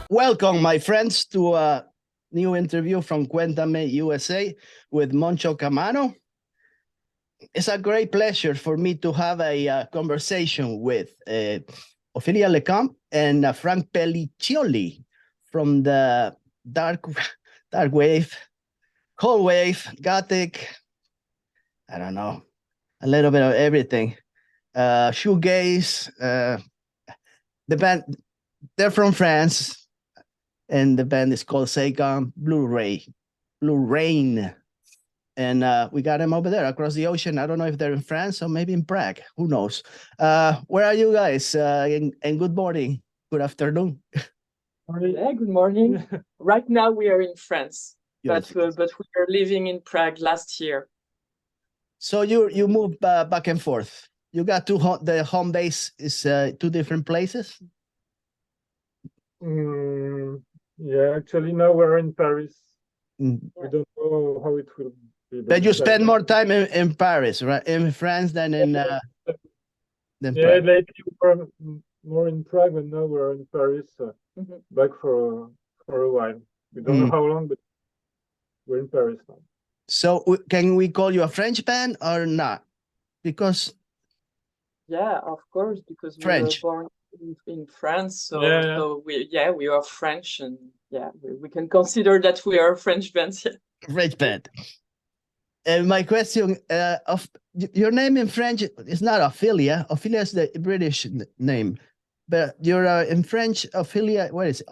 Welcome, my friends, to a new interview from Cuentame, USA with Moncho Camano. It's a great pleasure for me to have a conversation with Ophelia Lecomte and Franck Pelliccioli from the dark wave, Coldwave, Gothic, I don't know, a little bit of everything. Shoegaze, the band, they're from France. And the band is called Saigon Blue Rain. And we got them over there across the ocean. I don't know if they're in France or maybe in Prague. Who knows? Where are you guys? And good morning. Good afternoon. Yeah, good morning. Right now we are in France, but we are living in Prague last year. So you move back and forth. You got the home base is two different places? Yeah, actually now we're in Paris. We don't know how it will be. But you spend more time in Paris, right? In France than in Prague. Prague. Lately we're more in Prague, but now we're in Paris, back for a while. We don't know how long, but we're in Paris now. So can we call you a French band or not? Because yeah, of course, because French. we were born in France, so we are French, and we can consider that we are a French band. French band. And my question of your name in French is not Ophelia. Ophelia is the British name, but you're in French. Ophelia, what is it?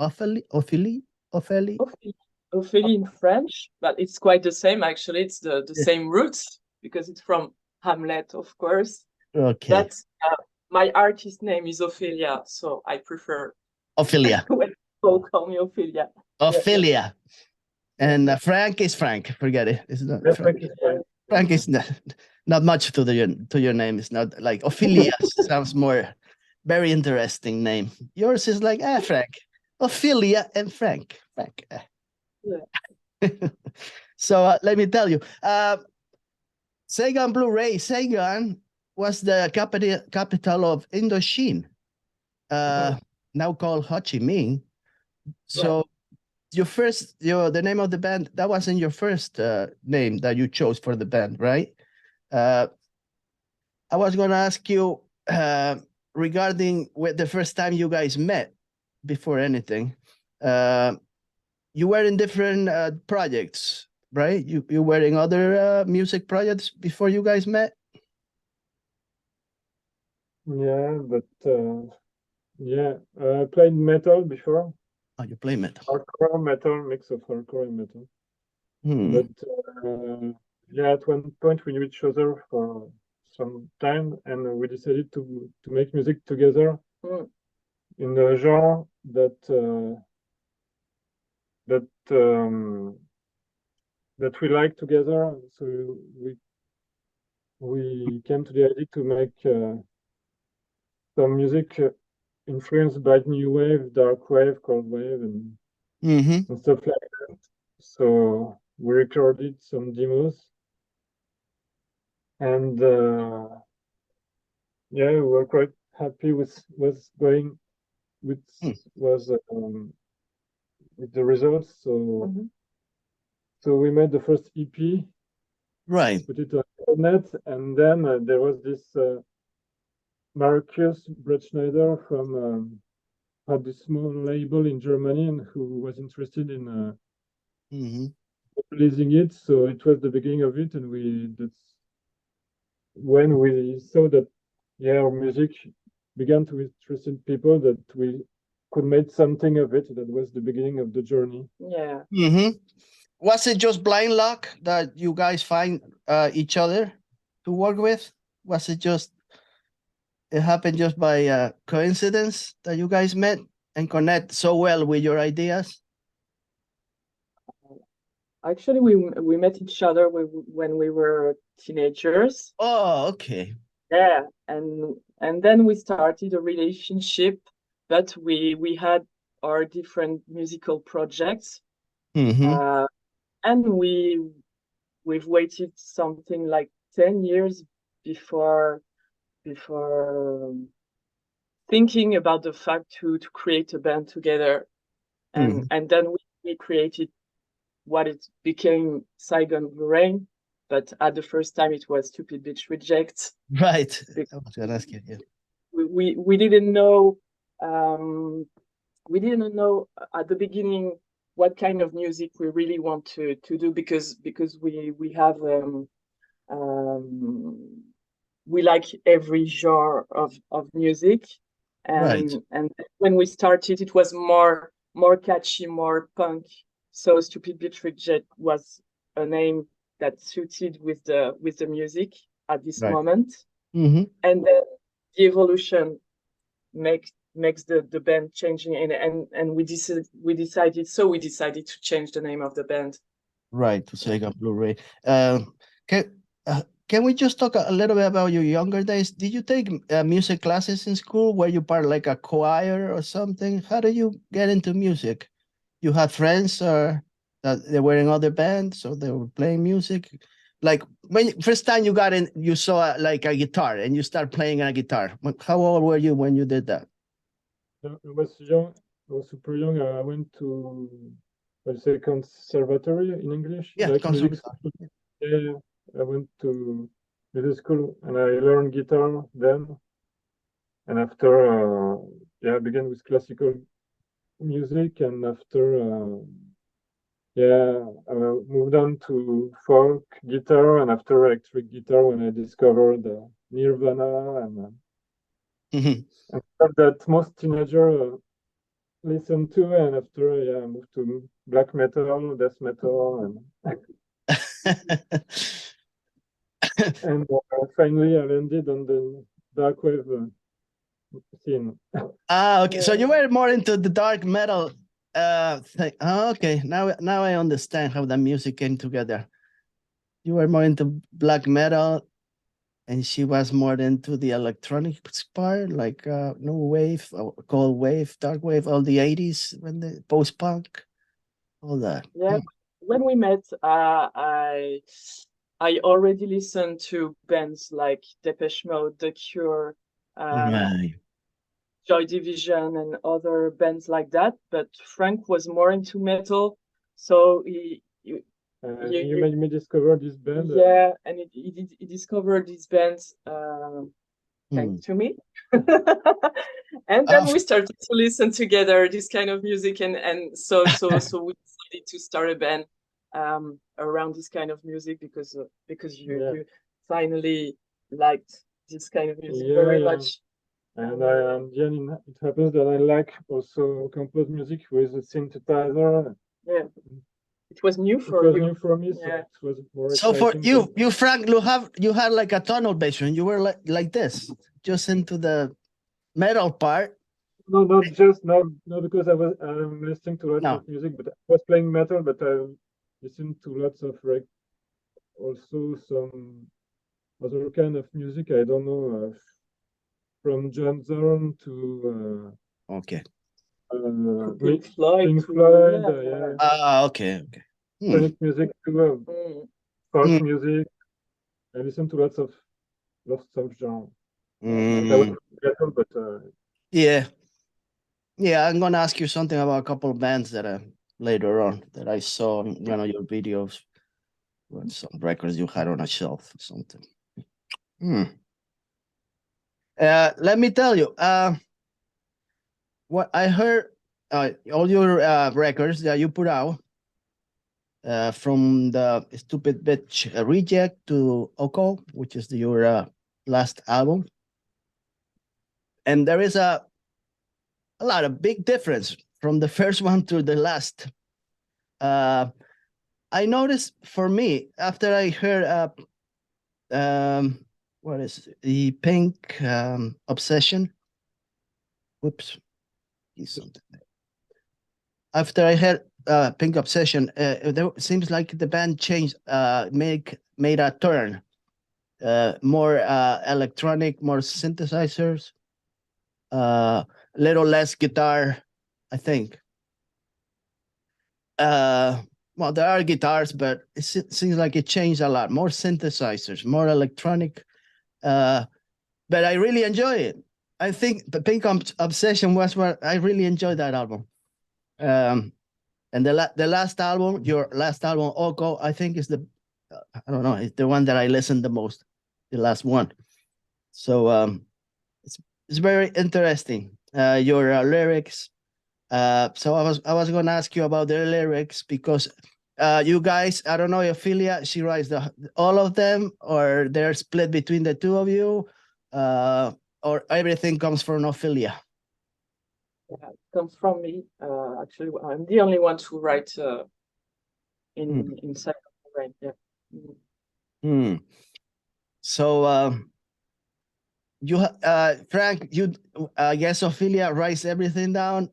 Ophelia in French, but it's quite the same actually. It's the same roots because it's from Hamlet, of course. Okay. That's my artist name is Ophelia, so I prefer Ophelia. when people call me Ophelia. Ophelia. And Franck is Frank. Forget it. It's not Frank. Frank is not much to your name. It's not like Ophelia sounds more very interesting name. Yours is like Frank. Ophelia and Frank. Frank. Yeah. So let me tell you, Saigon Blu-ray. Saigon was the capital of Indochine, now called Ho Chi Minh. So the name of the band, that wasn't your first name that you chose for the band, right? I was going to ask you regarding the first time you guys met, before anything. You were in different projects, right? You were in other music projects before you guys met? Yeah, but I played metal before. Oh, you play metal. Hardcore metal, mix of hardcore and metal. But at one point we knew each other for some time, and we decided to make music together in a genre that we like together. So we came to the idea to make some music influenced by new wave, dark wave, cold wave, and stuff like that. So we recorded some demos, and we were quite happy with what's going with the results. So we made the first EP, right? Put it on the net, and then there was this. Marcus Brettschneider from had this small label in Germany, and who was interested in releasing it. So it was the beginning of it, and that's when we saw that our music began to interest people, that we could make something of it. That was the beginning of the journey. Yeah. Was it just blind luck that you guys find each other to work with? Was it just it happened just by coincidence that you guys met and connect so well with your ideas? Actually, we met each other when we were teenagers. Oh, okay. Yeah, and then we started a relationship, but we had our different musical projects, Mm-hmm. and we've waited something like 10 years before thinking about the fact to create a band together, Mm-hmm. and then we created what it became Saigon Rain, but at the first time it was Stupid Bitch Reject. Right. I was gonna ask you. Yeah. We didn't know at the beginning what kind of music we really want to do, because we have we like every genre of music, Right. and when we started it was more catchy, more punk, so Stupid Bitch Reject was a name that suited with the music at this Right. moment. Mm-hmm. And then the evolution makes the band changing, and we decided to change the name of the band. Right, to Sega Blu-ray. Can can we just talk a little bit about your younger days? Did you take music classes in school? Were you part like a choir or something? How did you get into music? You had friends or that they were in other bands or they were playing music? Like when first time you got in, you saw like a guitar and you start playing a guitar. How old were you when you did that? I was young. I was super young. I went to, I'd say, conservatory in English, Yeah, like music conservatory. school. Yeah, I went to music school and I learned guitar then. And after, yeah, I began with classical music, and after, yeah, I moved on to folk guitar, and after electric guitar when I discovered Nirvana, and stuff that most teenager listen to, and after, yeah, I moved to black metal, death metal, and finally I landed on the dark wave scene. Okay. So you were more into the dark metal thing. Oh, okay. Now I understand how the music came together. You were more into black metal and she was more into the electronic part, like no wave, cold wave, dark wave, all the 80s when the post-punk, all that. Yeah, when we met, I already listened to bands like Depeche Mode, The Cure, Right. Joy Division, and other bands like that. But Frank was more into metal, so You made me discover this band. yeah, and he discovered these bands thanks to me. And then we started to listen together this kind of music, and so we decided to start a band around this kind of music, because you finally liked this kind of music very much. And it happens that I like also compose music with a synthesizer. Yeah, it was new for It was you. new for me, so Yeah. it was more So for exciting. you Frank, you had like a tunnel vision. You were like this, just into the metal part. No, not just no, because I'm listening to lots of music, but I was playing metal, but I listened to lots of also some other kind of music. I don't know, from John Zorn to okay. Pink Floyd. Pink Floyd, yeah. Okay. Electronic music too, folk music. I listen to lots of genres. Metal, but yeah. I'm gonna ask you something about a couple of bands that later on that I saw in one of your videos, or some records you had on a shelf or something. Let me tell you, what I heard, all your records that you put out, from the Stupid Bitch Reject to Oko, which is your last album, and there is a lot of big difference from the first one to the last. I noticed, for me, after I heard what is it? The Pink Obsession. Whoops, something. After I heard Pink Obsession, there seems like the band changed, made a turn, more electronic, more synthesizers, little less guitar, I think. Well, there are guitars, but it seems like it changed a lot. More synthesizers, more electronic. But I really enjoy it. I think the Pink Obsession was where I really enjoyed that album. And the last album, your last album, Oko, I think is the, I don't know, it's the one that I listened the most, the last one. So it's very interesting. Your lyrics. So I was going to ask you about the lyrics because you guys, I don't know, Ophelia, she writes all of them, or they're split between the two of you, or everything comes from Ophelia. Yeah, it comes from me. Actually, I'm the only one who writes in Saigon, right? Yeah. So you, Franck, you, I guess Ophelia writes everything down.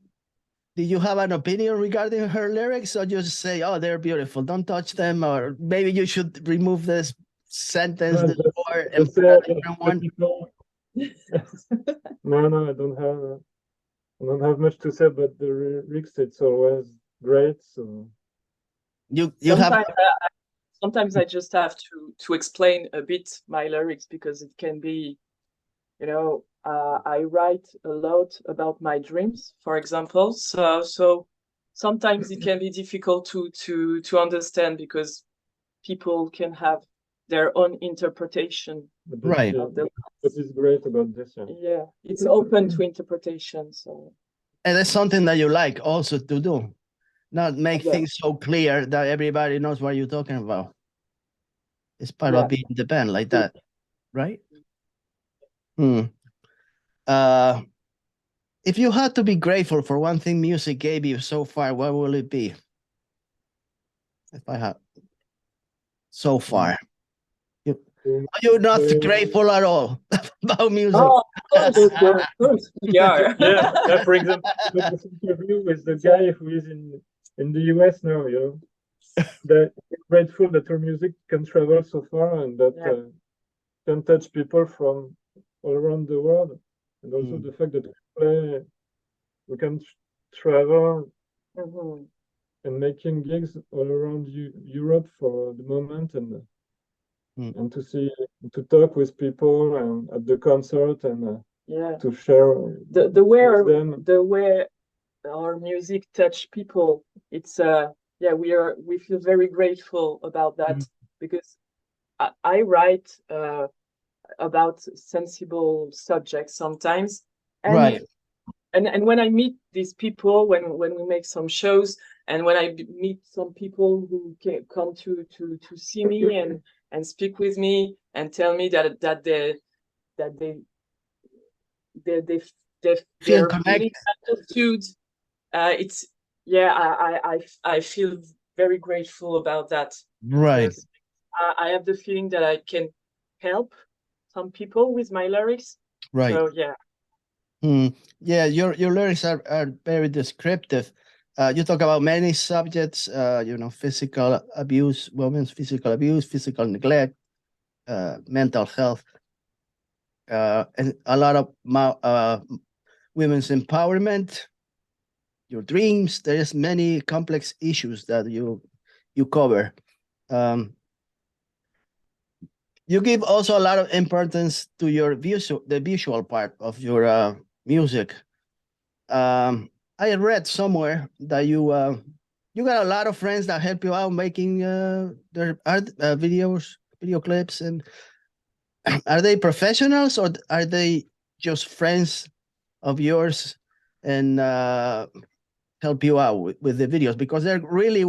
Do you have an opinion regarding her lyrics, or just say, "Oh, they're beautiful, don't touch them," or maybe you should remove this sentence or and put a different one? No, I don't have much to say about the lyrics. It's always great. So you sometimes I just have to explain a bit my lyrics because it can be, I write a lot about my dreams, for example. So sometimes it can be difficult to understand because people can have their own interpretation. Right. What is great about this? Yeah, it's open to interpretation. So, and that's something that you like also to do, not make things so clear that everybody knows what you're talking about. It's part of being the band like that, right? If you had to be grateful for one thing music gave you so far, what will it be? If I have so far, you're not grateful at all about music. Oh, of course, yeah. Yeah, for example, this interview with the guy who is in the US now, that grateful that our music can travel so far and that can touch people from all around the world, and also the fact that we can travel and making gigs all around Europe for the moment, and to talk with people and at the concert and to share the way our music touch people. It's we feel very grateful about that because I write about sensible subjects sometimes, and and when I meet these people, when we make some shows, and when I meet some people who come to see me and speak with me and tell me that they're feel connected. It's I feel very grateful about that. Right. I have the feeling that I can help some people with my lyrics. Right. So yeah. Yeah, your lyrics are very descriptive. You talk about many subjects, physical abuse, women's physical abuse, physical neglect, mental health, and a lot of women's empowerment, your dreams. There's many complex issues that you cover. You give also a lot of importance to your the visual part of your music. I read somewhere that you got a lot of friends that help you out making their art videos, video clips, and are they professionals or are they just friends of yours and help you out with the videos? Because they're really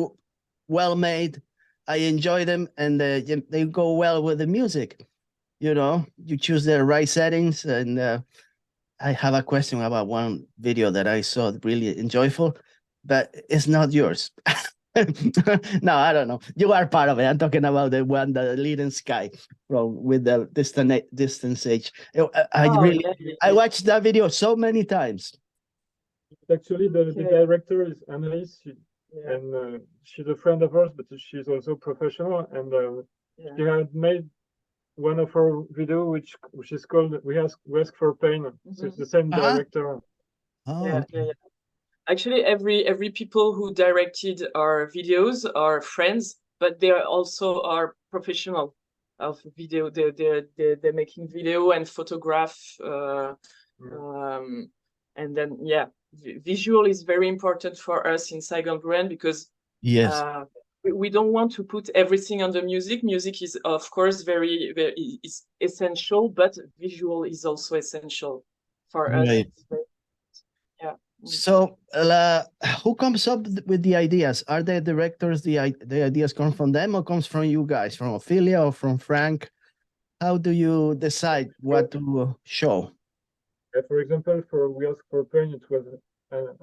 well made. I enjoy them, and they go well with the music. You choose the right settings, and I have a question about one video that I saw really enjoyable, but it's not yours. No, I don't know. You are part of it. I'm talking about the one, the leading sky from with the distance age. I Oh, really, yeah. I watched that video so many times. Actually, the Okay. director is Annalise, Yeah. and she's a friend of ours, but she's also professional. And Yeah. she had made one of her video, which is called "We Ask for Pain." So it's the same director. Oh, Yeah, okay. yeah. Actually, every people who directed our videos are friends, but they are also are professional of video. They're making video and photograph, and then yeah, visual is very important for us in Saigon Brand because Yes. we don't want to put everything on the music. Music is of course very is essential, but visual is also essential for us. Right. Yeah. So, who comes up with the ideas? Are the directors the ideas come from them or comes from you guys, from Ophelia or from Franck? How do you decide what to show? For example, for "We Ask for Pain," it was an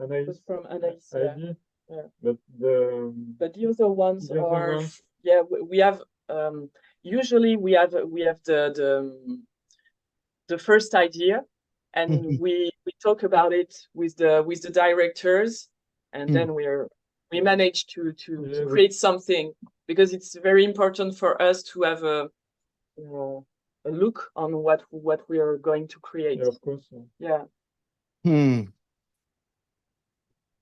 From Anaïs, idea, yeah. but the other ones the other are ones, yeah, we have usually we have the first idea, and we talk about it with the directors, and then we manage to create something, because it's very important for us to have a look on what we are going to create. yeah, of course. Yeah.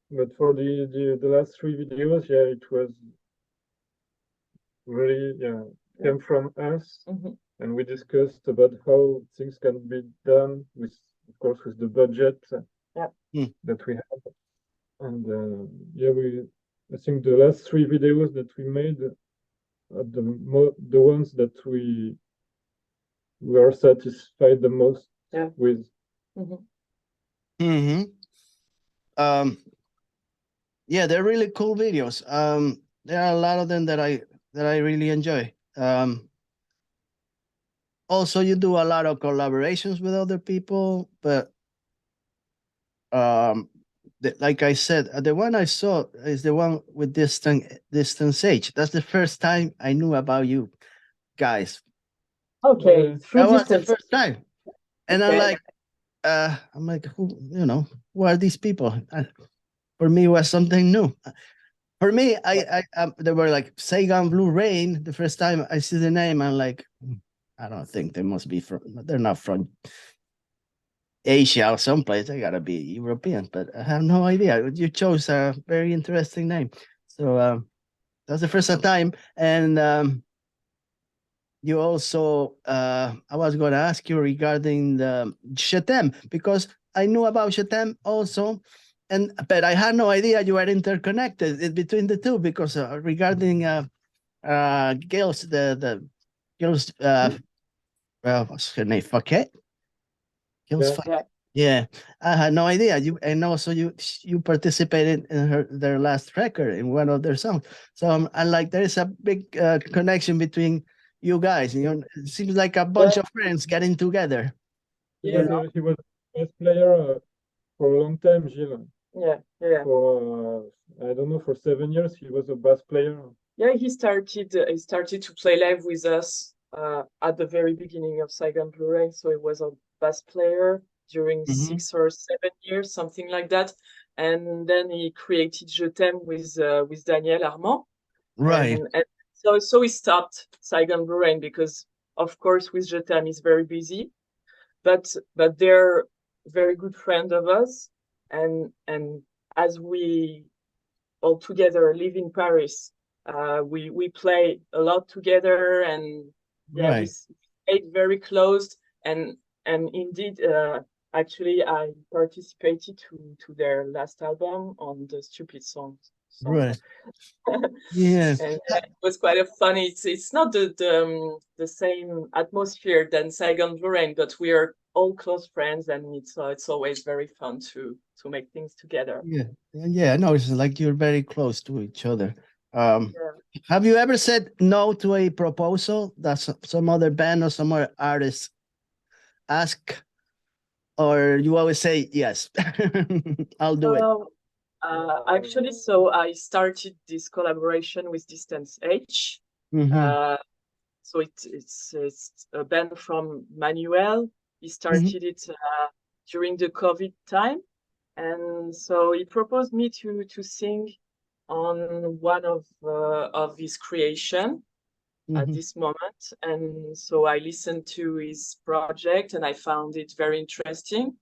But for the last 3 videos, yeah, it was really came from us, and we discussed about how things can be done with, of course, with the budget that we have. And yeah, I think the last 3 videos that we made are the ones that we are satisfied the most with. Yeah, they're really cool videos. There are a lot of them that I really enjoy. Also, you do a lot of collaborations with other people, but like I said, the one I saw is the one with distance age. That's the first time I knew about you guys. Okay, that was the first time, and I'm like, who, who are these people? For me, it was something new. For me, they were like Saigon Blue Rain. The first time I see the name, I'm like, I don't think they must be from. They're not from Asia or someplace. They gotta be European, but I have no idea. You chose a very interesting name, so that's the first time. And you also, I was going to ask you regarding the Cuentame, because I knew about Cuentame also, but I had no idea you were interconnected between the two, because regarding girls, the girls, what's her name? Fouquet? Girls, yeah. I had no idea. And also you participated in their last record in one of their songs. So I like, there is a big connection between you guys. It seems like a bunch of friends getting together. He was a bass player for a long time, Gilles. Yeah. For I don't know, for 7 years he was a bass player. Yeah, he started to play live with us at the very beginning of Saigon Blu-ray. So he was a bass player during 6 or 7 years, something like that. And then he created Je t'aime with Daniel Armand. Right. And so he stopped Saigon Blu-ray because, of course, with Je t'aime he's very busy. But they're very good friend of us. And as we all together live in Paris, we play a lot together, and we stayed very close. And indeed, actually, I participated to their last album on the Stupid Songs. Right. Yeah. And it was quite a funny. It's not the same atmosphere than Saigon Blu-ray, but we are all close friends, and it's always very fun to make things together. Yeah. No, it's like you're very close to each other. Have you ever said no to a proposal that some other band or some other artist ask, or you always say yes? I'll do it. Actually, so I started this collaboration with Distance H. So it's a band from Manuel. He started it during the COVID time, and so he proposed me to sing on one of his creation at this moment. And so I listened to his project and I found it very interesting.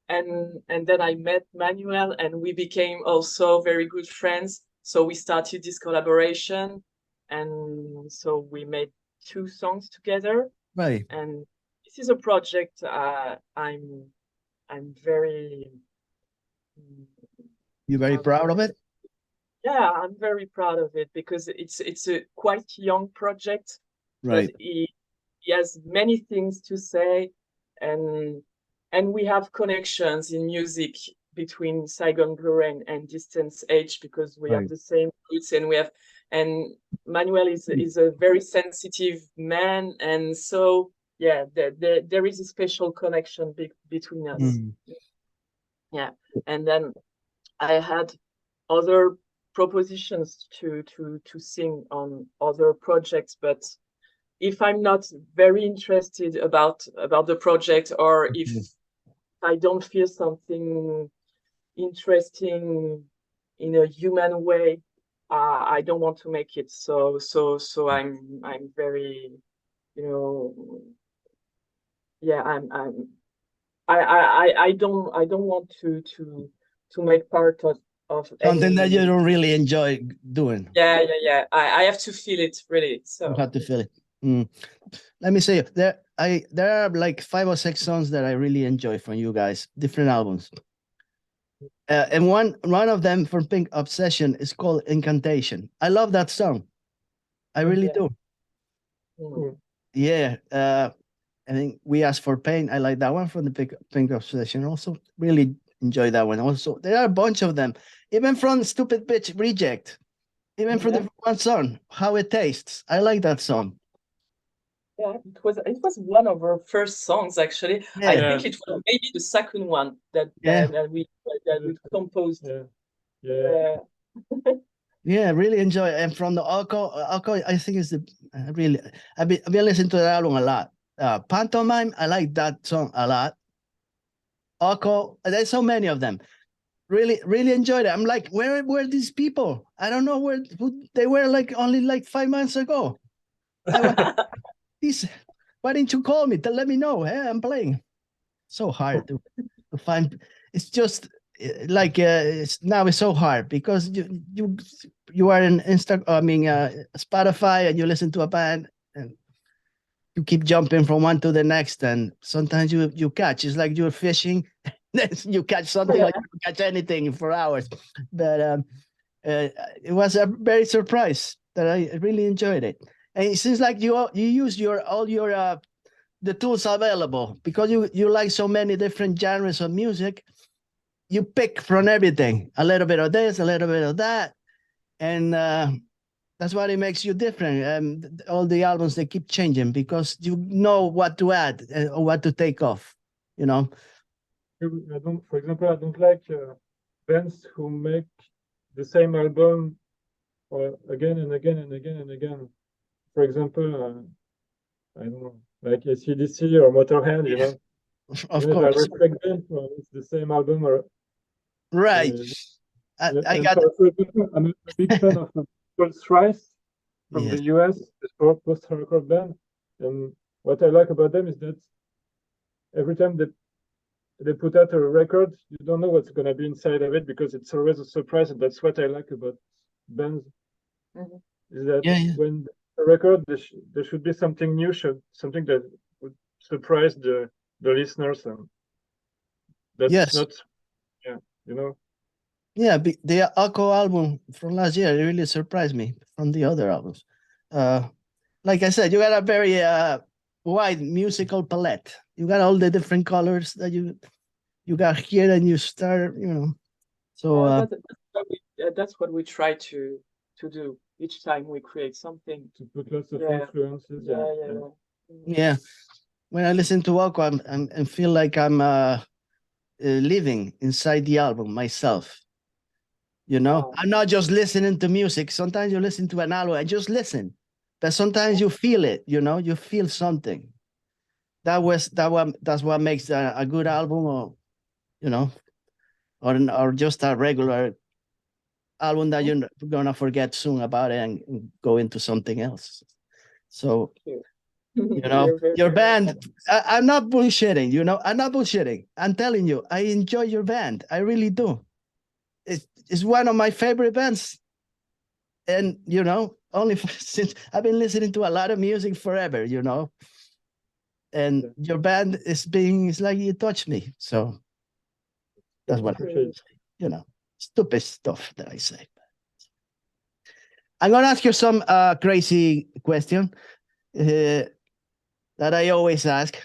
And then I met Manuel and we became also very good friends. So we started this collaboration, and so we made 2 songs together. Right. And this is a project I'm very. You're very proud of it? Yeah, I'm very proud of it because it's a quite young project, right? But he has many things to say, and we have connections in music between Saigon Blue and Distance Age because we have the same roots, and Manuel is a very sensitive man, and so yeah, there is a special connection between us. Yeah, and then I had other propositions to sing on other projects, but if I'm not very interested about the project, or if I don't feel something interesting in a human way, I don't want to make it. So I'm very, yeah, I don't want to make part of something that you don't really enjoy doing. Yeah. I have to feel it really. So you have to feel it. Let me say, there are like 5 or 6 songs that I really enjoy from you guys, different albums. And one of them from Pink Obsession is called Incantation. I love that song. I really do. Yeah. I think We Ask for Pain. I like that one from the Pink Obsession. Also, really enjoy that one. Also, there are a bunch of them, even from Stupid Bitch Reject, even from the one song, How It Tastes. I like that song. Yeah, it was one of our first songs actually. Yeah. I think it was maybe the second one that we composed. Yeah. Yeah, really enjoy it. And from the Alco, I think is the really. I've been listening to that album a lot. Pantomime, I like that song a lot. Alco, there's so many of them. Really, really enjoyed it. I'm like, where were these people? I don't know who they were. Like only like 5 months ago. Why didn't you call me to let me know? Hey, I'm playing. So hard to find. It's just like now it's so hard because you are in Spotify and you listen to a band and you keep jumping from one to the next, and sometimes you catch. It's like you're fishing, you catch something like you don't catch anything for hours. But it was a very surprise that I really enjoyed it. And it seems like you use all your the tools available because you like so many different genres of music. You pick from everything, a little bit of this, a little bit of that, and that's what it makes you different. All the albums, they keep changing because you know what to add or what to take off. For example, I don't like bands who make the same album again and again and again and again. For example, I don't know, like AC/DC or Motorhead, Of course. I respect them, it's the same album. Right. I'm a big fan of Cold Strife from the US, this post-hardcore band. And what I like about them is that every time they put out a record, you don't know what's going to be inside of it because it's always a surprise. And that's what I like about bands. Is that when a record, there should be something new, something that would surprise the listeners. And that's not, Yeah, the Alco album from last year, it really surprised me from the other albums. Like I said, you got a very wide musical palette. You got all the different colors that you got here, and you start, So that's what we try to do each time we create something. To put lots of influences. Yeah. When I listen to Alco, I feel like I'm living inside the album myself. You know, Wow. I'm not just listening to music. Sometimes you listen to an album and just listen, but sometimes you feel it. You know, you feel something. That's what makes a good album, or you know, or just a regular album that you're gonna forget soon about it and go into something else. So you know, your band. I'm not bullshitting. You know, I'm not bullshitting. I'm telling you, I enjoy your band. I really do. It's one of my favorite bands, and you know, only since I've been listening to a lot of music forever. You know, and your band it's like you touched me. So that's what you know. Stupid stuff that I say. I'm gonna ask you some crazy question that I always ask.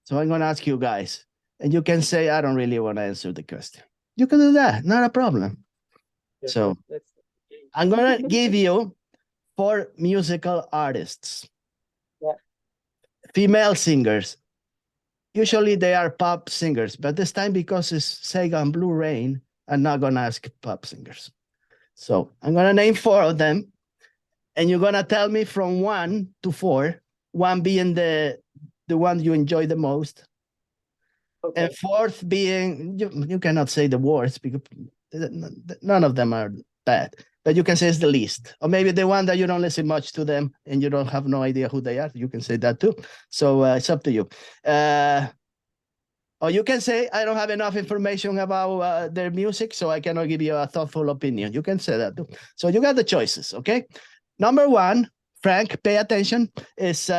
So I'm gonna ask you guys, and you can say I don't really want to answer the question. You can do that, not a problem. Yeah. So I'm gonna give you 4 musical artists, female singers. Usually they are pop singers, but this time because it's Saigon Blue Rain, I'm not gonna ask pop singers. So I'm gonna name 4 of them, and you're gonna tell me from 1 to 4, 1 being the one you enjoy the most, and 4th being you cannot say the worst because none of them are bad, but you can say it's the least, or maybe the one that you don't listen much to them and you don't have no idea who they are. You can say that too. So it's up to you. Or you can say, I don't have enough information about their music, so I cannot give you a thoughtful opinion. You can say that too. So you got the choices, okay? Number 1, Frank, pay attention, is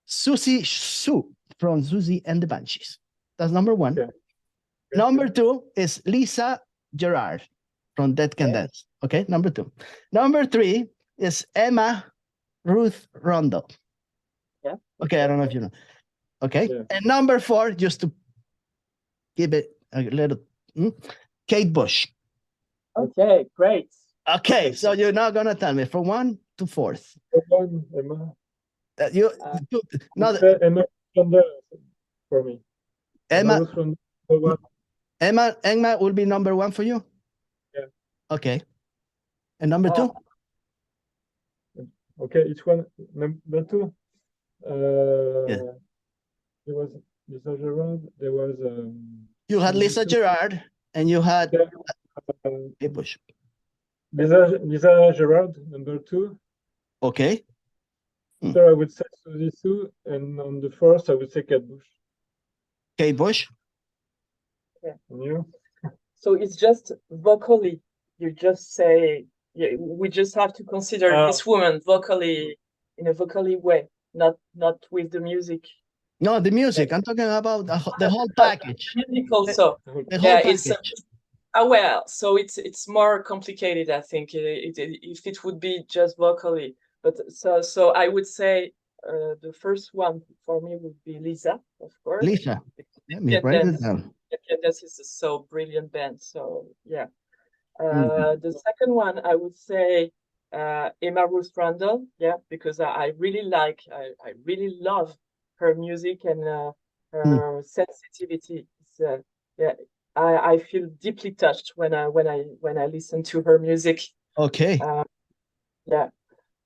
Susie Sue from Susie and the Banshees. That's number 1. Okay. Number 2 is Lisa Gerard from Dead Can Dance. Okay, number 2. Number 3 is Emma Ruth Rondo. Yeah. Okay, I don't know if you know. Okay. Yeah. And number 4, just to give it a little, Kate Bush. Okay, great. Okay, so you're not gonna tell me from 1 to 4th. Emma. Emma for me. Emma will be number 1 for you. Yeah. Okay. And number 2. Okay, each one. Number 2. Yeah. There was Lisa Gerard. There was. You had Lisa Gerard, and you had Kate Bush. Lisa Gerard, number 2. Okay. So I would say Suzy Sue, and on the 4th I would say Kate Bush. Kate Bush. Yeah. And you? So it's just vocally. You just say, yeah, we just have to consider this woman vocally in a vocally way, not with the music. No, the music. I'm talking about the whole package. Music also. The whole package. Well, so it's more complicated, I think, if it would be just vocally. But so I would say the first one for me would be Lisa, of course. Lisa. Let me write it down. This is a so brilliant band. So yeah. The second one I would say Emma Ruth Randall, yeah, because I really really love her music and her sensitivity. It's, yeah, I feel deeply touched when I listen to her music. Okay. Yeah,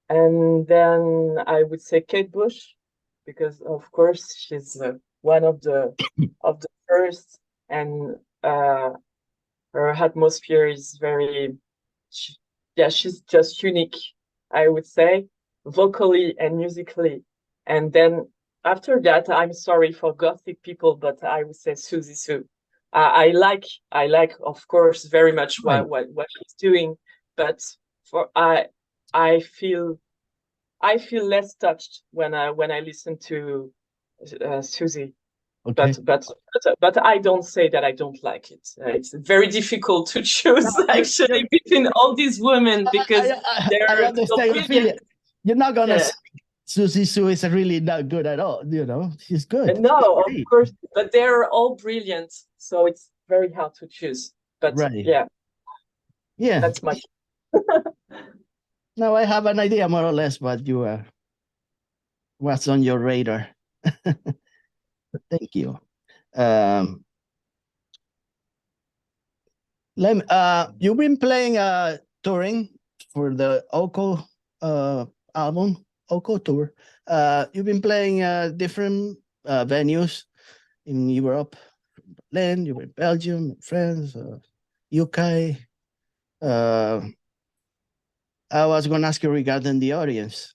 and then I would say Kate Bush, because of course she's one of the first, and her atmosphere is very, she's just unique, I would say, vocally and musically. And then after that, I'm sorry for Gothic people, but I would say Suzy Sue. I like, of course, very much what she's doing, but I feel less touched when I listen to Suzy. Okay. But I don't say that I don't like it. It's very difficult to choose actually between all these women, because they're so brilliant. You're not gonna say Suzy Sue is really not good at all. You know, she's good. No, of course, but they're all brilliant, so it's very hard to choose. But yeah, that's my. Now I have an idea more or less what you are. What's on your radar? Thank you. You've been playing touring for the Oko album, Oko tour. You've been playing different venues in Europe, Berlin, you were in Belgium, France, UK. I was going to ask you regarding the audience.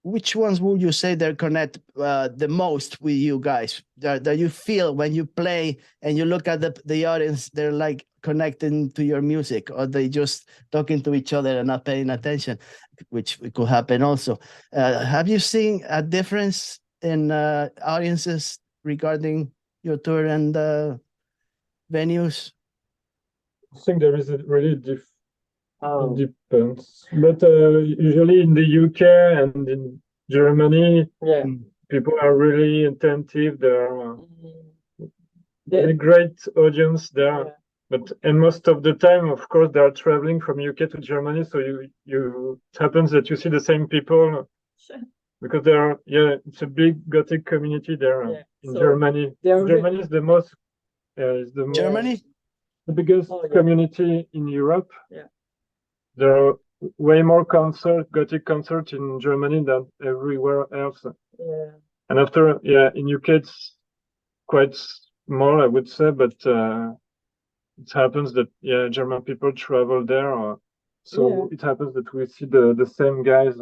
Which ones would you say they connect the most with you guys? That you feel when you play and you look at the audience, they're like connecting to your music, or they just talking to each other and not paying attention, which could happen also. Have you seen a difference in audiences regarding your tour and venues? I think there is a really it depends, but usually in the UK and in Germany, people are really attentive. There are a great audience there, and most of the time, of course, they are traveling from UK to Germany, so it happens that you see the same people because there are it's a big Gothic community there in Germany. Germany is the most Germany, the biggest community in Europe. There are way more Gothic concerts in Germany than everywhere else. And after, in UK it's quite small, I would say, but it happens that German people travel there, so it happens that we see the same guys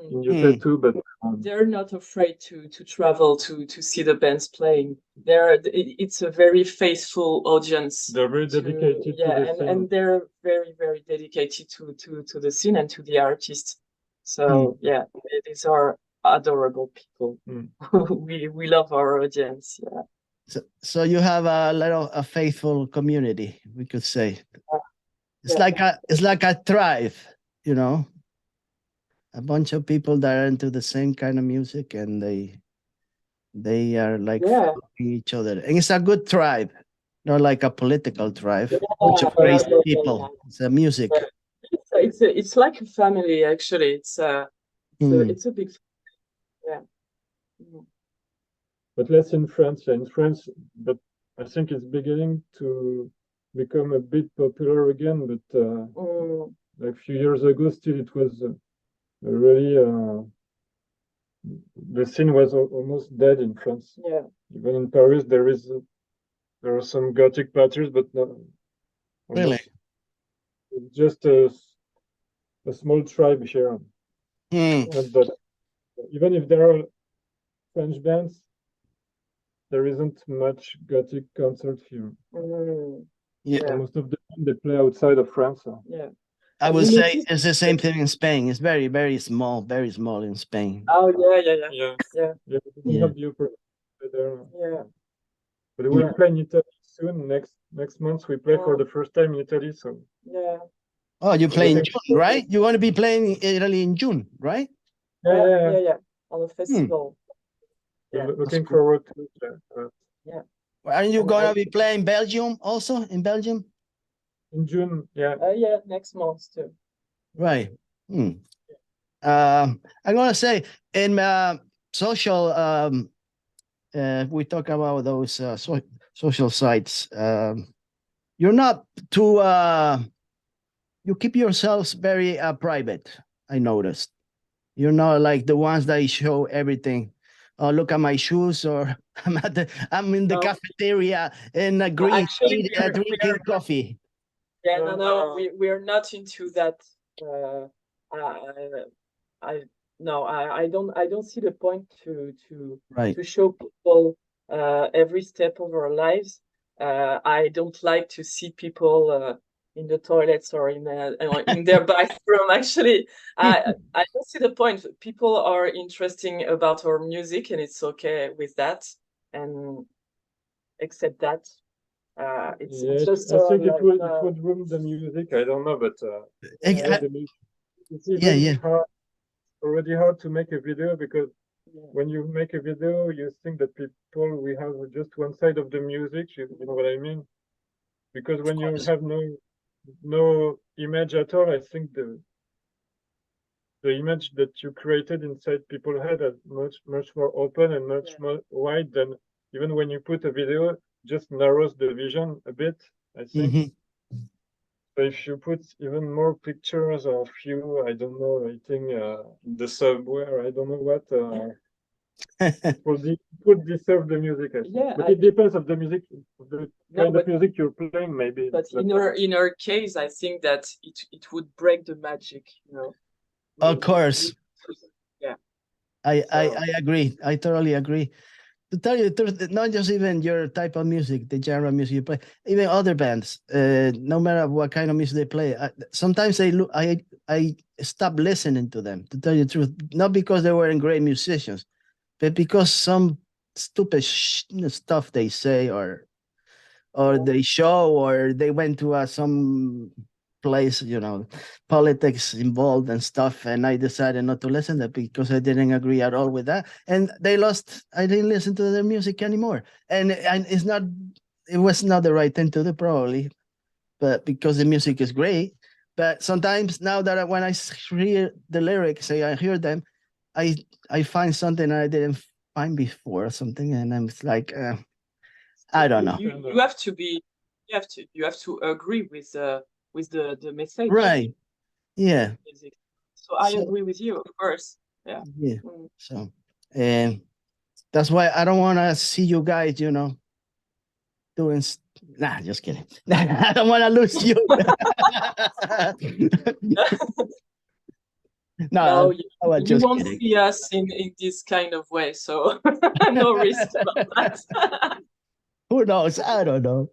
in UK too, but they're not afraid to travel to see the bands playing. It's a very faithful audience. They're very dedicated to the scene. And they're very, very dedicated to the scene and to the artists. So these are adorable people. We love our audience. So you have a faithful community, we could say. It's like a tribe, you know. A bunch of people that are into the same kind of music, and they are like following each other, and it's a good tribe, not like a political tribe. Bunch of crazy people. It's a music. It's like a family, actually. It's a big, But less in France. In France, but I think it's beginning to become a bit popular again. But like a few years ago, still it was. Really, the scene was almost dead in France. Even in Paris, there are some Gothic parties, but not really. Just a small tribe here. But even if there are French bands, there isn't much Gothic concert here. Most of the time they play outside of France. I would say it's the same thing in Spain. It's very, very small in Spain. Oh yeah. We don't have the opportunity there. But we'll play in Italy soon. Next month we play for the first time in Italy. So oh, you play in June, right? You want to be playing in Italy in June, right? Yeah. On a festival. Looking forward to it. Aren't you gonna be playing Belgium also in Belgium? In June, next month too. Right. I'm gonna say in social. We talk about those social sites. You're not too. You keep yourselves very private. I noticed. You're not like the ones that show everything. Oh, look at my shoes, or I'm in the cafeteria in a green drinking coffee. No, we are not into that. I don't see the point to show people every step of our lives. I don't like to see people in the toilets or in their bathroom. Actually, I don't see the point. People are interesting about our music, and it's okay with that, and accept that. It's just. I think it would ruin the music. I don't know, but it's already hard to make a video, because when you make a video, you think that we have just one side of the music. You know what I mean? Because when you have no image at all, I think the image that you created inside people's head is much more open and much more wide than even when you put a video. just narrows the vision a bit, I think. Mm-hmm. So if you put even more pictures of you, I don't know, eating in the subway, or I don't know what, would deserve the music, I think. Yeah, but it depends of the music, the kind of music you're playing, maybe. But in our case, I think that it would break the magic, you know. Of course. Yeah. I agree. I totally agree. To tell you the truth, not just even your type of music, the genre of music you play, even other bands, no matter what kind of music they play, sometimes I stop listening to them, to tell you the truth, not because they weren't great musicians, but because some stupid stuff they say, or they show, or they went to some place, politics involved and stuff, and I decided not to listen to that because I didn't agree at all with that, and I didn't listen to their music anymore, and it was not the right thing to do, probably, but because the music is great. But sometimes now that when I hear the lyrics, I hear them, I find something I didn't find before or something, and I'm like, I don't know. You have to be, you have to agree with the message. Right. Yeah. So I agree with you, of course. Yeah. Yeah. So, and that's why I don't want to see you guys, doing. Nah, just kidding. I don't want to lose you. No, you won't see us in this kind of way, so no risk about that. Who knows? I don't know.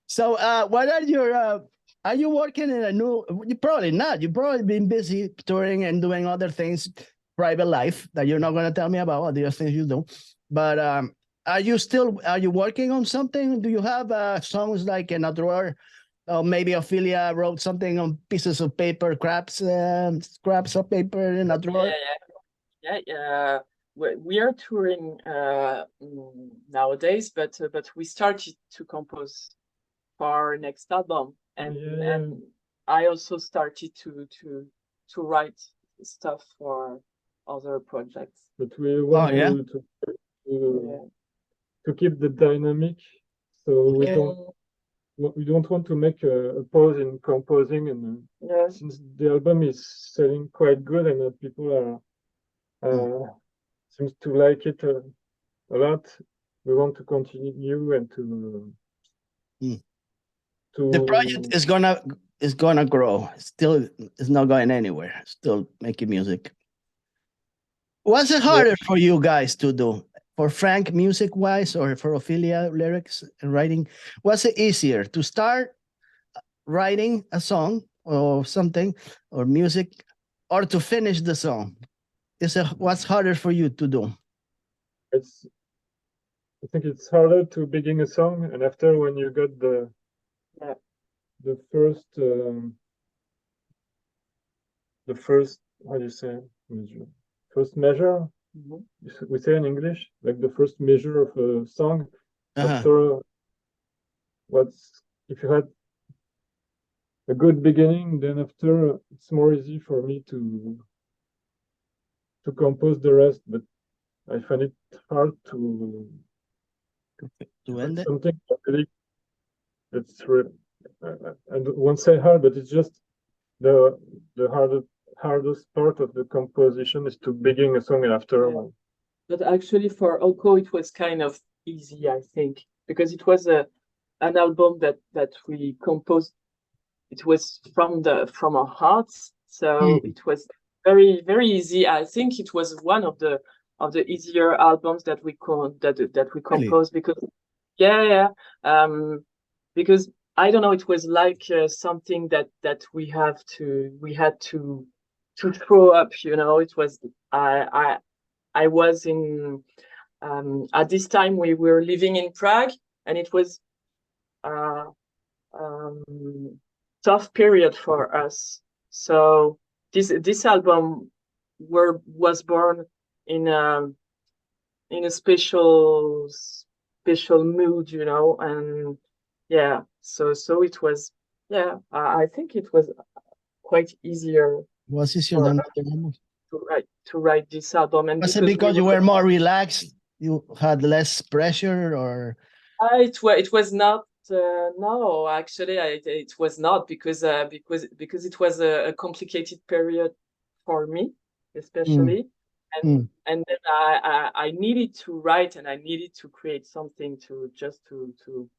So, what are you working in a new? You probably not. You've probably been busy touring and doing other things, private life that you're not going to tell me about, other things you do. But are you working on something? Do you have songs like in a drawer? Or maybe Ophelia wrote something on pieces of paper, scraps of paper in a drawer? Yeah. We are touring nowadays, but we started to compose for our next album, and I also started to write stuff for other projects. But we want to keep the dynamic, so we don't want to make a pause in composing, and since the album is selling quite good and people are seems to like it a lot, we want to continue and to the project is gonna grow. Still, it's not going anywhere. Still making music. What's it harder for you guys to do? For Franck, music-wise, or for Ophelia, lyrics and writing? What's it easier, to start writing a song or something, or music, or to finish the song? What's harder for you to do? I think it's harder to begin a song, and after, when you got the first, how do you say, first measure, we say in English, like the first measure of a song. After, if you had a good beginning, then after it's more easy for me to compose the rest. But I find it hard to end it. Something really, I won't say hard, but it's just the hardest part of the composition is to begin a song, and after. But actually, for Oko, it was kind of easy, I think, because it was an album that we composed. It was from our hearts, so it was very, very easy. I think it was one of the easier albums that we composed, because because I don't know, it was like something that we had to throw up, It was I was in at this time we were living in Prague, and it was tough period for us. So this album was born in a special mood, and so it was, I think it was quite easier. Was easier than to write this album, and was it because you were more relaxed You had less pressure, or it was not. No, actually, it was not because it was a complicated period for me, especially, and then I needed to write and I needed to create something to just to to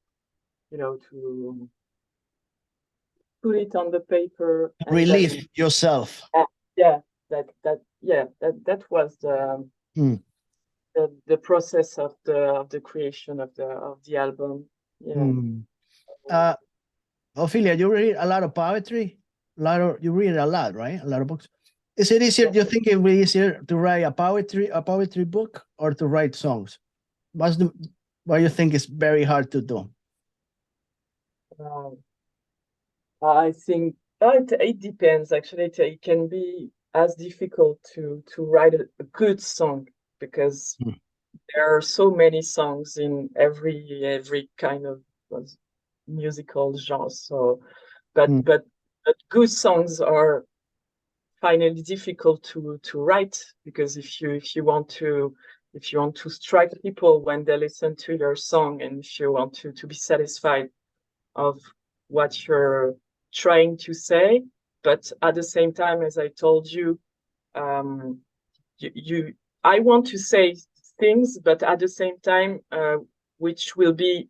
put it on the paper and relieve then yourself. yeah that was the process of the creation of the album. Ophelia, you read a lot of poetry. You read a lot, right? A lot of books. Is it easier? Do you think it would be easier to write a poetry book or to write songs? What do you think is very hard to do? I think it depends. Actually, it can be as difficult to write a good song because there are so many songs in every kind of musical genre. So, but good songs are finally difficult to write because if you want to strike people when they listen to your song, and if you want to be satisfied of what you're trying to say, but at the same time, as I told you, I want to say things, but at the same time, which will be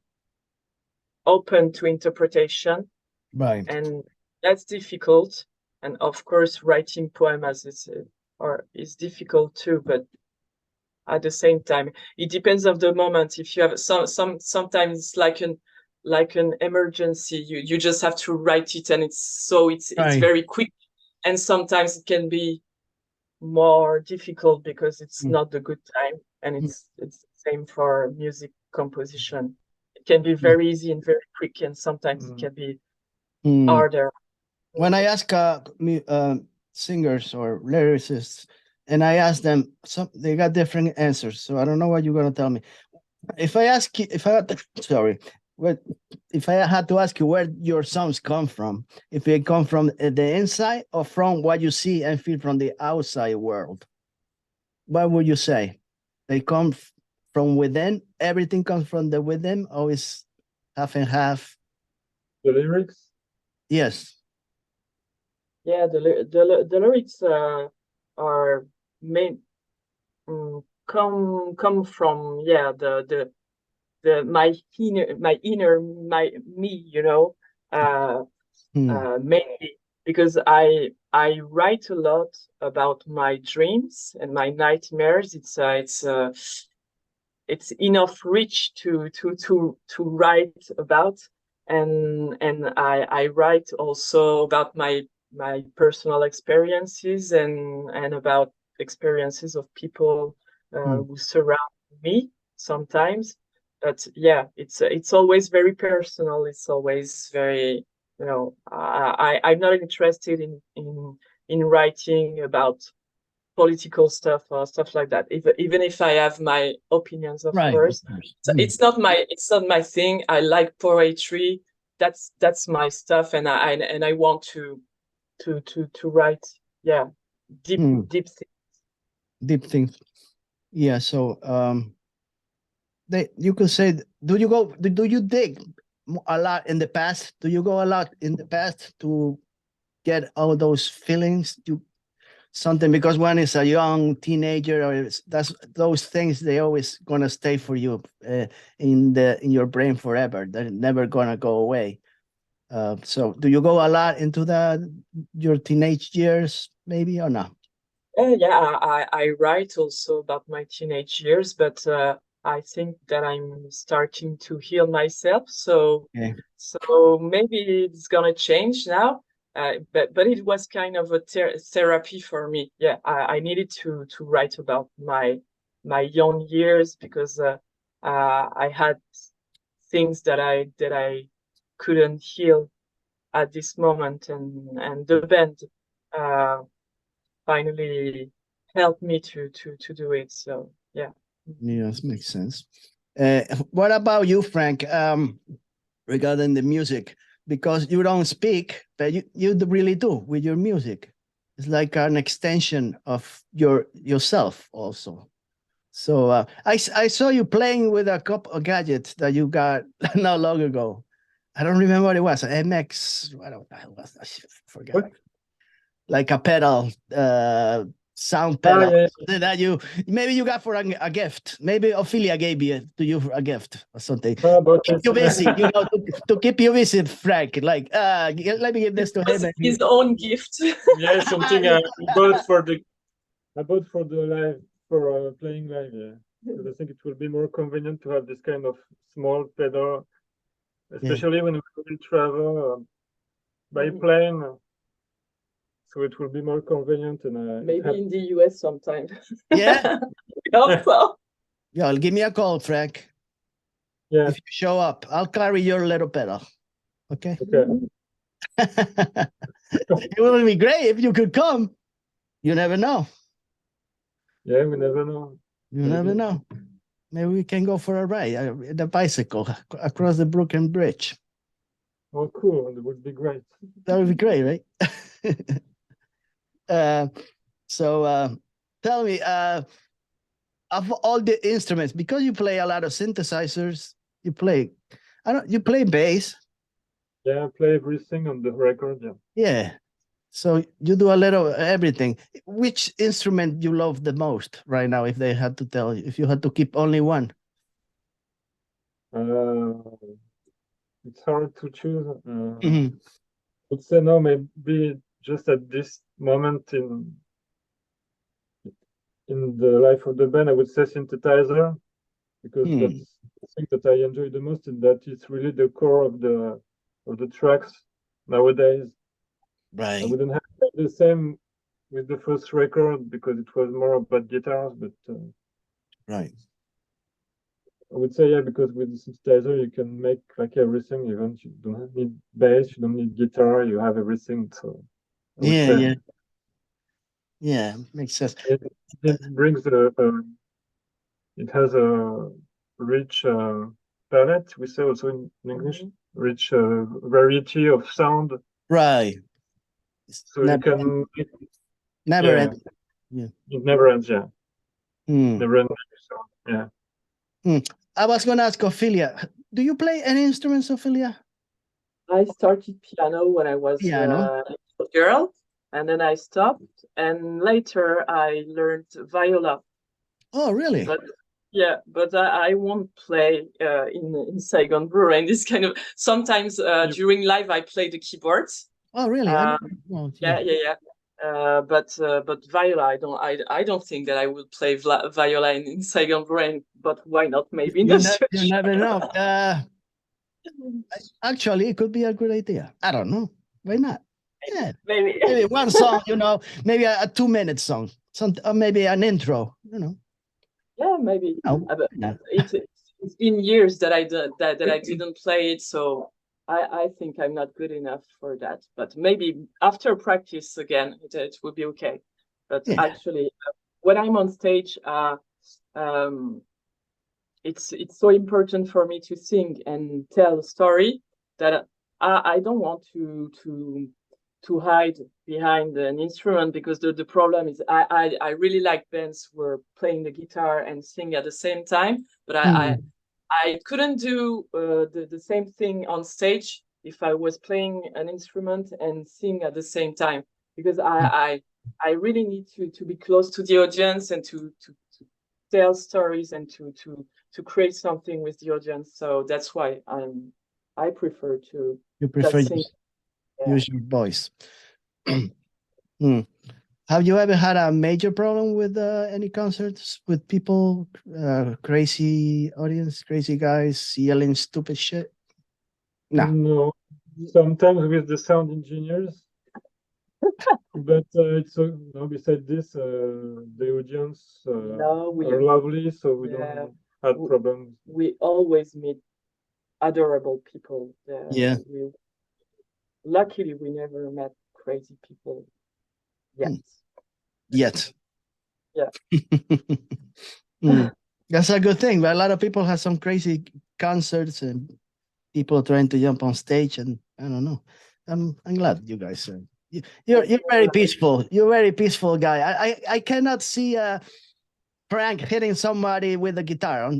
open to interpretation, right? And that's difficult. And of course, writing poems is difficult too, but at the same time, it depends of the moment. If you have sometimes it's like an emergency, you just have to write it, and it's very quick. And sometimes it can be more difficult because it's not the good time, and it's the same for music composition. It can be very easy and very quick, and sometimes it can be harder. When I ask singers or lyricists, and I ask them, they got different answers. So I don't know what you're gonna tell me. If I had to ask you where your songs come from, if they come from the inside or from what you see and feel from the outside world, what would you say? They come from within? Everything comes from the within, or is half and half? The lyrics? Yes. Yeah, the lyrics are main come from my inner me, mainly because I write a lot about my dreams and my nightmares. It's enough reach to write about, and I write also about my personal experiences and about experiences of people who surround me sometimes. But yeah, it's always very personal. It's always very, I'm not interested in writing about political stuff or stuff like that. Even if I have my opinions, of course. It's not my thing. I like poetry. That's my stuff, and I want to write deep things. Deep things. Yeah. So you could say, do you dig a lot in the past? Do you go a lot in the past to get all those feelings to something? Because when it's a young teenager, or that's those things, they always gonna stay for you in your brain forever. They're never gonna go away. So do you go a lot into your teenage years, maybe, or not? Yeah, I write also about my teenage years, but I think that I'm starting to heal myself. So maybe it's gonna change now. But it was kind of a therapy for me. Yeah, I needed to write about my young years because I had things that I couldn't heal at this moment, and the band finally helped me to do it. So yeah. Yes, makes sense. What about you, Franck? Regarding the music, because you don't speak, but you really do with your music. It's like an extension of yourself also. So I saw you playing with a couple of gadgets that you got not long ago. I don't remember what it was. MX. I don't know. I forgot. What? Like a pedal, sound pedal. Yeah. That you maybe you got for a gift. Maybe Ophelia gave to you for a gift or something. But Keep you busy, to keep you busy, Frank. Like, let me give this to him. His own gift. Yeah, something I bought for the live for playing live. Yeah, because I think it will be more convenient to have this kind of small pedal, especially when we will travel by plane. So it will be more convenient and maybe in the US sometime. Yeah. Also. Yeah, give me a call, Frank. Yeah. If you show up, I'll carry your little pedal. Okay. Okay. It would be great if you could come. You never know. Yeah, we never know. You never know. Maybe we can go for a ride, the bicycle across the Brooklyn Bridge. Oh, cool. That would be great. That would be great, right? So tell me, of all the instruments, because you play a lot of synthesizers, you play bass. Yeah, I play everything on the record. Yeah. Yeah. So you do a little everything. Which instrument you love the most right now? If they had to tell you, if you had to keep only one. It's hard to choose. Mm-hmm. I'd say no, maybe just at this moment in the life of the band, I would say synthesizer, because that's the thing that I enjoy the most, and that it's really the core of the tracks nowadays. Right. I wouldn't have the same with the first record because it was more about guitars, but right. I would say, yeah, because with the synthesizer you can make like everything. Even you don't need bass, you don't need guitar, you have everything. So yeah, makes sense. It brings it has a rich palette. We say also in English, rich variety of sound. Right. So you can never end. Yeah. It never ends. Yeah. Never ends. So yeah. I was going to ask Ophelia, do you play any instruments, Ophelia? I started piano when I was a girl, and then I stopped, and later I learned viola. Oh, really? But I won't play in Saigon Brewery and this kind of. Sometimes during live I play the keyboards. Oh, really? Yeah. But viola, I don't think that I would play viola in Saigon Brewery. But why not? Maybe in the future. You never know. Actually, it could be a good idea. I don't know. Why not? Yeah, maybe one song. Maybe a 2-minute song. Or maybe an intro. Yeah, maybe. It's been years that I didn't play it, so I think I'm not good enough for that. But maybe after practice again, it will be okay. But actually, when I'm on stage, it's so important for me to sing and tell a story that I don't want to hide behind an instrument, because the problem is I really like bands who are playing the guitar and sing at the same time, but I couldn't do the same thing on stage if I was playing an instrument and sing at the same time, because I really need to be close to the audience and to tell stories and to create something with the audience. So that's why I prefer to use your voice. Have you ever had a major problem with any concerts with people, crazy audience, crazy guys yelling stupid shit? No. Sometimes with the sound engineers, but it's besides this, the audience are lovely, so we don't have problems. We always meet adorable people. Luckily, we never met crazy people yet. Yeah. That's a good thing. But a lot of people have some crazy concerts and people trying to jump on stage, and I don't know. I'm glad you guys you're very peaceful. You're a very peaceful guy. I cannot see Franck hitting somebody with a guitar.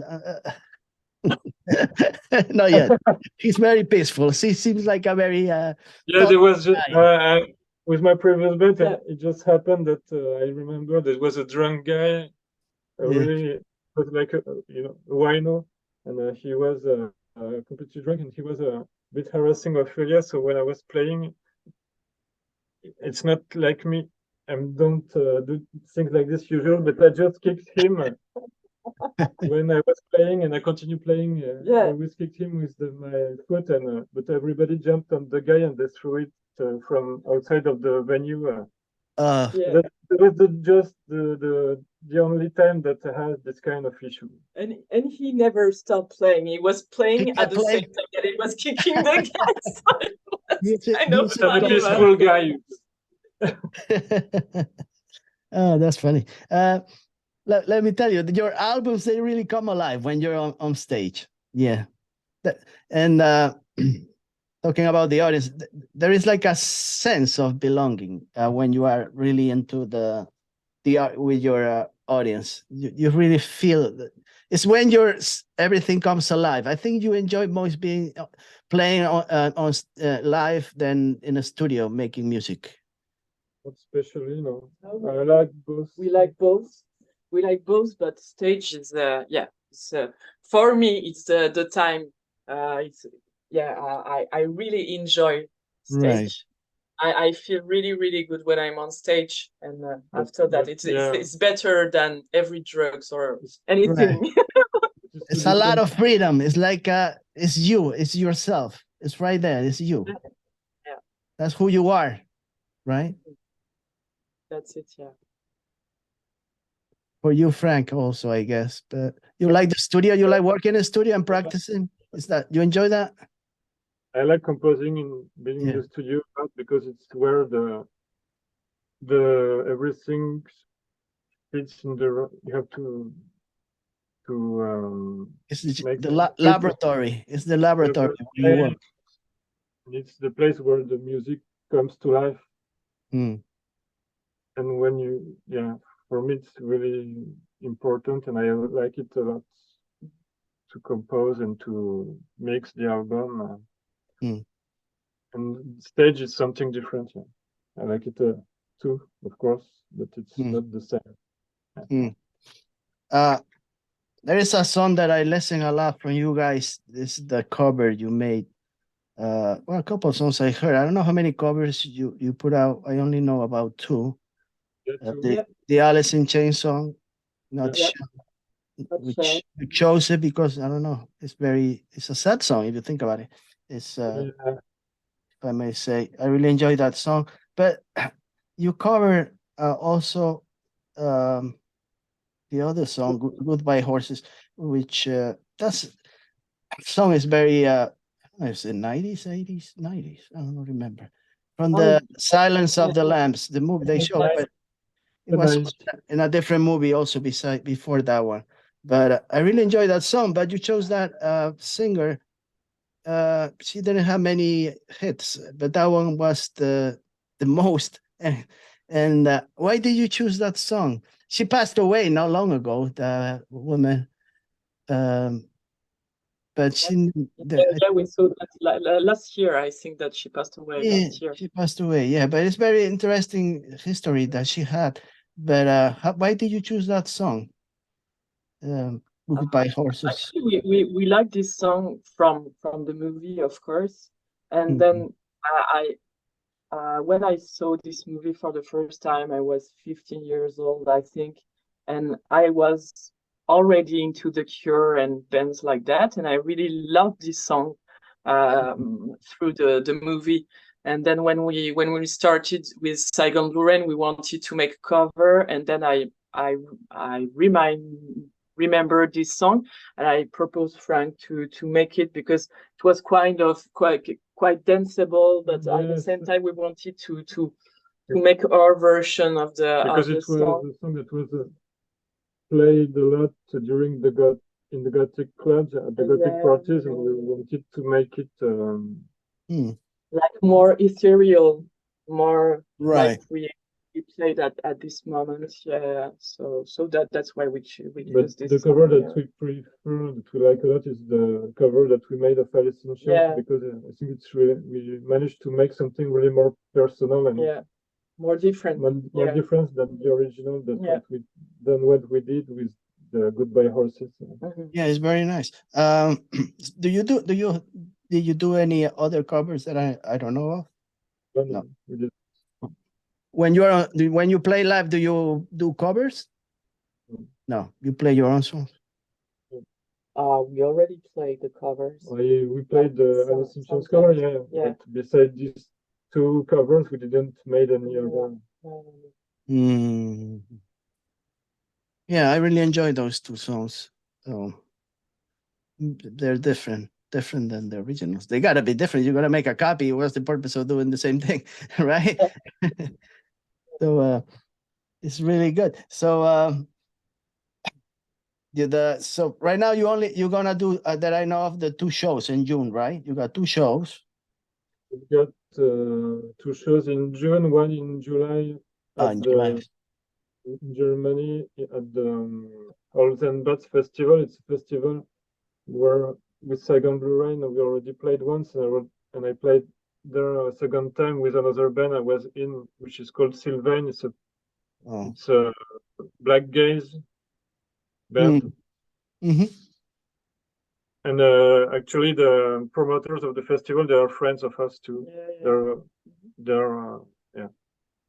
Not yet. He's very peaceful. He seems like a very yeah. There was just, with my previous band, Yeah. it just happened that I remember there was a drunk guy, really was like a wino, and he was completely drunk, and he was a bit harassing Ophelia. So when I was playing, it's not like me. I don't do things like this usually, but I just kicked him when I was playing, and I continue playing. I always kicked him with my foot, and but everybody jumped on the guy and they threw it from outside of the venue. That was just the only time that I had this kind of issue. And he never stopped playing. He was playing at the same time that he was kicking the guy. He's a peaceful guy. Oh, that's funny. Let me tell you, your albums, they really come alive when you're on stage. Yeah. And talking about the audience, there is like a sense of belonging when you are really into the art with your audience. You really feel that it's when everything comes alive. I think you enjoy most being playing on live than in a studio making music. Especially, I like both. We like both. We like both, but stage is it's, for me it's the time. I really enjoy stage. Right. I feel really good when I'm on stage, and after that it's better than every drugs or anything. Right. It's a lot of freedom. It's like it's you, it's yourself. It's right there. It's you. Yeah. That's who you are, right? That's it, yeah. For you, Franck, also, I guess. But you like the studio? You like working in the studio and practicing? Is that you enjoy that? I like composing and being in the studio because it's where the everything fits in the. You have to. It's the laboratory. It's the laboratory where you work. It's the place where the music comes to life. And when for me, it's really important, and I like it a lot to compose and to mix the album. And stage is something different. Yeah. I like it too, of course, but it's not the same. There is a song that I listen a lot from you guys. This is the cover you made. Well, a couple of songs I heard. I don't know how many covers you put out. I only know about two. The Alice in Chains song, not sure which you chose it because I don't know. It's a sad song if you think about it. It's if I may say, I really enjoy that song. But you cover also the other song, Goodbye Horses, which that song is very is it 90s, 80s, 90s? I don't remember. From the Silence of the Lambs, the movie they showed, but it was in a different movie also before that one. But I really enjoyed that song. But you chose that singer. She didn't have many hits, but that one was the most. And why did you choose that song? She passed away not long ago, the woman. But she we saw that last year. I think that she passed away last year. She passed away, but it's very interesting history that she had. But why did you choose that song? Goodbye Horses. Actually, we like this song from the movie, of course. And then when I saw this movie for the first time, I was 15 years old, I think, and I was already into The Cure and bands like that, and I really loved this song through the movie. And then when we started with Saigon Blue Rain, we wanted to make a cover, and then I remember this song, and I proposed Franck to make it because it was quite danceable, but at the same time we wanted to make our version of the because it was song. A song that was played a lot during in the Gothic clubs at the Gothic parties, and we wanted to make it like more ethereal, more right. Like we played at this moment. Yeah, so that's why we But use this. the cover that we prefer, that we like a lot, is the cover that we made of Pelliccioli, Yeah. because I think it's really, we managed to make something really more personal and more different. more different than the original. What we did with the Goodbye Horses. Yeah, it's very nice. Did you do any other covers that I don't know of? No. We did. When you play live, do you do covers? No, you play your own songs. We already played the covers. We played the Alice Simpsons cover, yeah. But besides these two covers, we didn't made any other. Yeah, I really enjoy those two songs. They're different than the originals. They gotta be different. You gotta make a copy. What's the purpose of doing the same thing, right? So it's really good. So so right now you're gonna do that I know of the 2 shows in June, right? You got 2 shows. We got 2 shows in June, one in July In July. in Germany at the Olsenbad Festival. It's a festival where with Saigon Blue Rain we already played once, and I played there a second time with another band I was in, which is called Sylvain. It's a black gaze band. And actually, the promoters of the festival, they are friends of us too.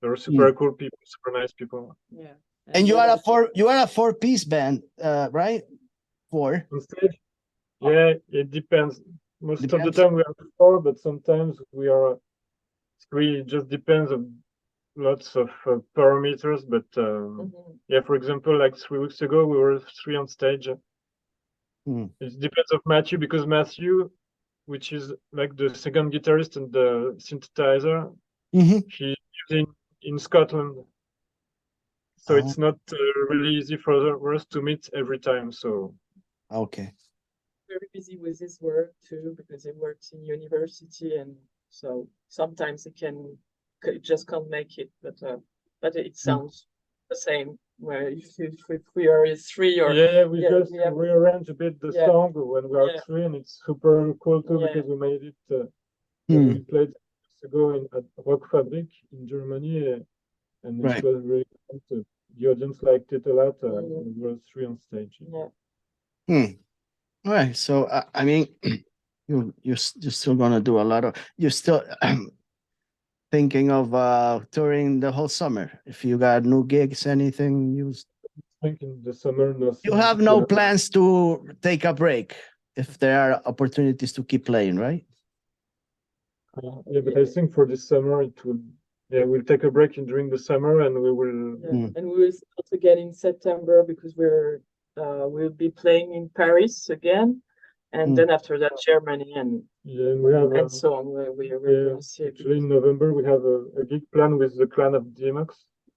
They're super cool people, super nice people. Yeah. And you are a 4-piece band, right? 4. On stage? Yeah, it depends. Most of the time we are 4, but sometimes we are 3. It just depends on lots of parameters. But yeah, for example, like 3 weeks ago, we were 3 on stage. It depends of Matthew, because Matthew, which is like the second guitarist and the synthesizer, he's in Scotland, so it's not really easy for us to meet every time. So okay, very busy with his work too, because he works in university, and so sometimes he just can't make it, but it sounds the same. Where if we are 3 or we just rearrange a bit the song when we are 3, and it's super cool too, because we made it. We played ago at Rock Fabric in Germany, and it was really cool. The audience liked it a lot. We were 3 on stage. All right, so I mean, you're still gonna do a lot of. You're still thinking of touring the whole summer. If you got new gigs, anything you think in the summer, nothing. You have no plans to take a break if there are opportunities to keep playing, right? Yeah, but I think for this summer it will. Yeah, we'll take a break during the summer, and we will. And we will start again in September, because we'll be playing in Paris again, and then after that Germany, and we have and so on. We're going to see. Actually, in November we have a gig plan with the clan of DMX.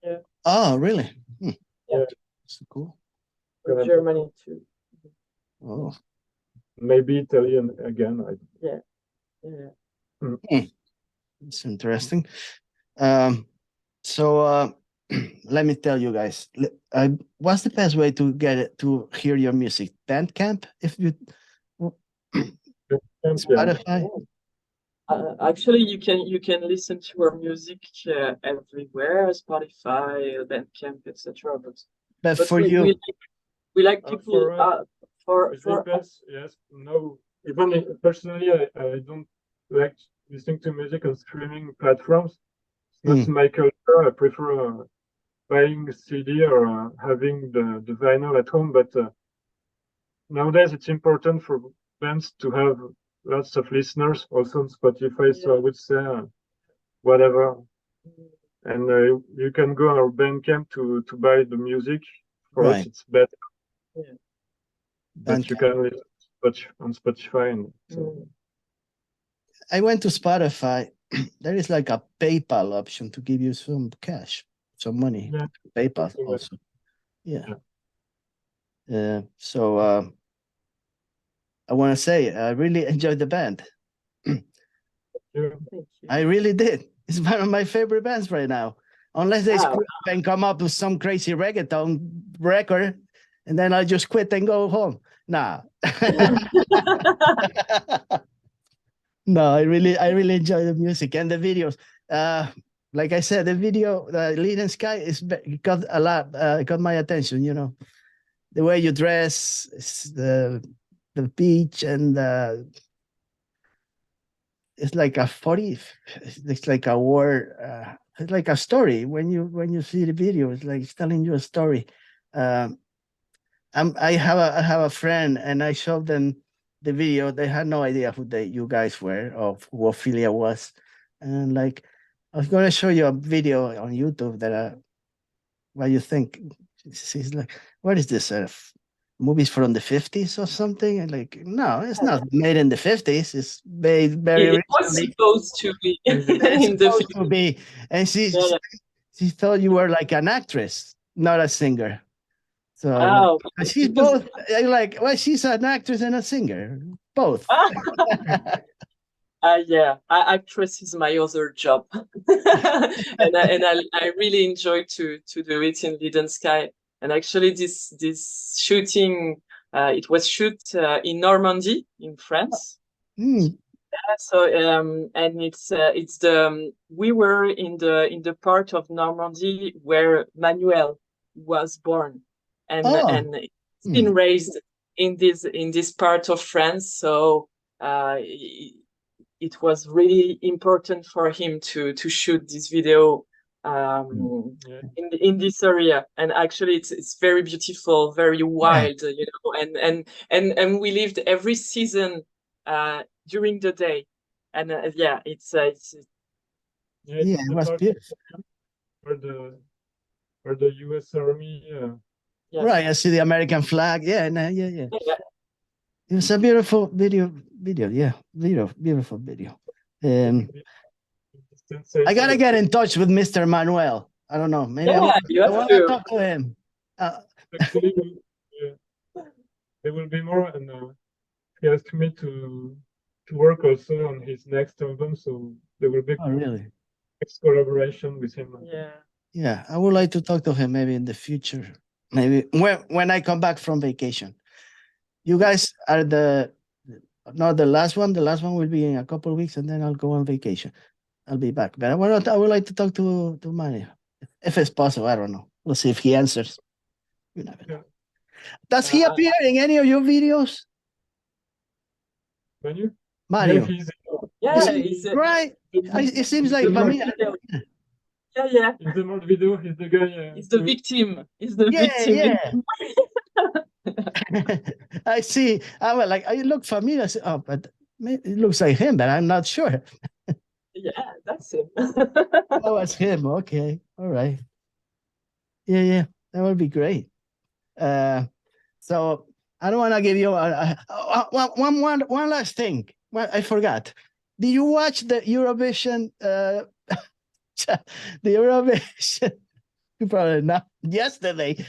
Yeah. Oh, really? Yeah. That's cool. For Germany too. Oh. Maybe Italian again. Yeah. It's interesting. So let me tell you guys, what's the best way to get it to hear your music? Bandcamp, if you Spotify. Actually, you can listen to our music everywhere, Spotify, Bandcamp, etc. But for you, we like people for yes, no. Even personally, I don't like listening to music on streaming platforms. It's not my culture. I prefer buying a CD or having the vinyl at home. But nowadays, it's important for bands to have lots of listeners, also on Spotify. So I would say whatever. And you can go on our Bandcamp to buy the music. For us, it's better. But you can listen on Spotify. And so. I went to Spotify. There is like a PayPal option to give you some cash, some money. Yeah. PayPal also. So I want to say I really enjoyed the band. Thank you. I really did. It's one of my favorite bands right now. unless they screw up and come up with some crazy reggaeton record, and then I just quit and go home. Nah. No, I really enjoy the music and the videos. Like I said, the video, the Lead Sky, got a lot, got my attention. You know, the way you dress, the beach, and it's like a 40. It's like a word. It's like a story. When you see the video, it's like it's telling you a story. I have a friend, and I showed them the video. They had no idea who you guys were, or who Ophelia was, and like I was going to show you a video on YouTube that what you think? She's like, what is this? Movies from the 50s or something? And like, no, it's not made in the 50s. It's made very It was recently. supposed to be in supposed to be. And she thought you were like an actress, not a singer. So she's both. Like, well, she's an actress and a singer, both. Yeah, actress is my other job, and I really enjoy to do it in Lead Sky. And actually, this shooting, it was shoot in Normandy, in France. Mm. Yeah, so and it's the we were in the part of Normandy where Manuel was born, and it's been raised in this part of France. So it was really important for him to shoot this video in this area. And actually it's very beautiful, very wild, you know, and we lived every season during the day, and it was beautiful. Where the US Army right, I see the American flag. Yeah. It was a beautiful video. Yeah, beautiful video. I gotta get in touch with Mr. Manuel. I don't know. Maybe I want to talk to him. Actually, there will be more, and he asked me to work also on his next album, so there will be next collaboration with him. Yeah, I would like to talk to him maybe in the future. Maybe when I come back from vacation. You guys are not the last one. The last one will be in a couple of weeks, and then I'll go on vacation. I'll be back. But I would like to talk to Mario, if it's possible. I don't know. We'll see if he answers. You never know. Does he appear in any of your videos? Mario. He's right. It seems like familiar. Yeah. In the more video, he's the guy. He's the victim. He's the victim. Yeah. I see. I was like, you look familiar. I said, oh, but it looks like him, but I'm not sure. Yeah, that's him. That was him. Okay. All right. Yeah. That would be great. So I don't want to give you one last thing. Well, I forgot. Did you watch the Eurovision? The Eurovision. You probably not. Yesterday.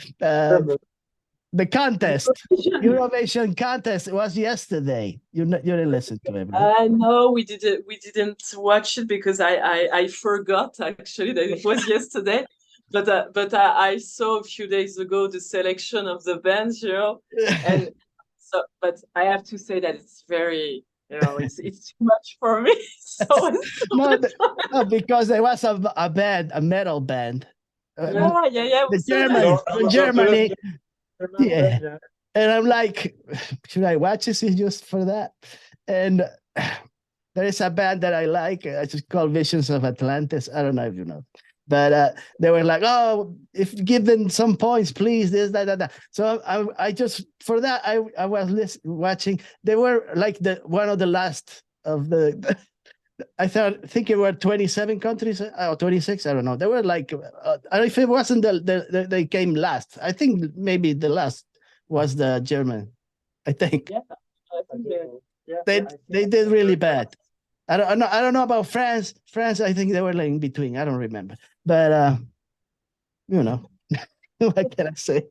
The contest, Eurovision contest, was yesterday. You didn't listen to it. No, we didn't watch it because I forgot actually that it was yesterday. But I saw a few days ago the selection of the bands, you know, and so. But I have to say that it's very, you know, it's too much for me. So no, because there was a band, a metal band. The Germany. Yeah. And I'm like, should I watch this just for that? And there is a band that I like. It's called Visions of Atlantis. I don't know if you know. But they were like, oh, if give them some points, please, this, that. So I just, for that, I was watching. They were like one of the last of the, I think it were 27 countries or 26. I don't know. They were like, if it wasn't they came last. I think maybe the last was the German. I think. Yeah, I think they did really bad. I don't know about France. France, I think they were like in between. I don't remember. But you know, what can I say?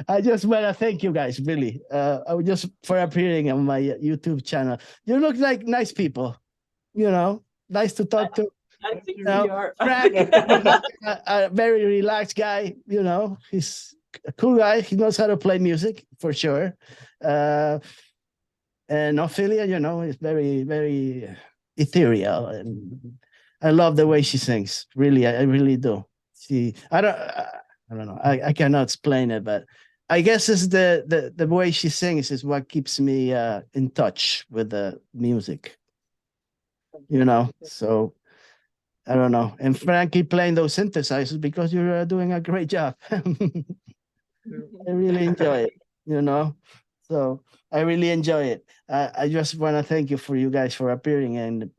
I just want to thank you guys, really. Just for appearing on my YouTube channel. You look like nice people, you know, nice to talk to. I think You know, we are. Frank, a very relaxed guy. You know, he's a cool guy. He knows how to play music for sure. And Ophelia, you know, is very, very ethereal, and I love the way she sings. Really, I really do. I don't know. I cannot explain it, but I guess it's the way she sings is what keeps me in touch with the music. You know, so I don't know. And Frankie playing those synthesizers because you're doing a great job. I really enjoy it. You know, so I really enjoy it. I just want to thank you for you guys for appearing and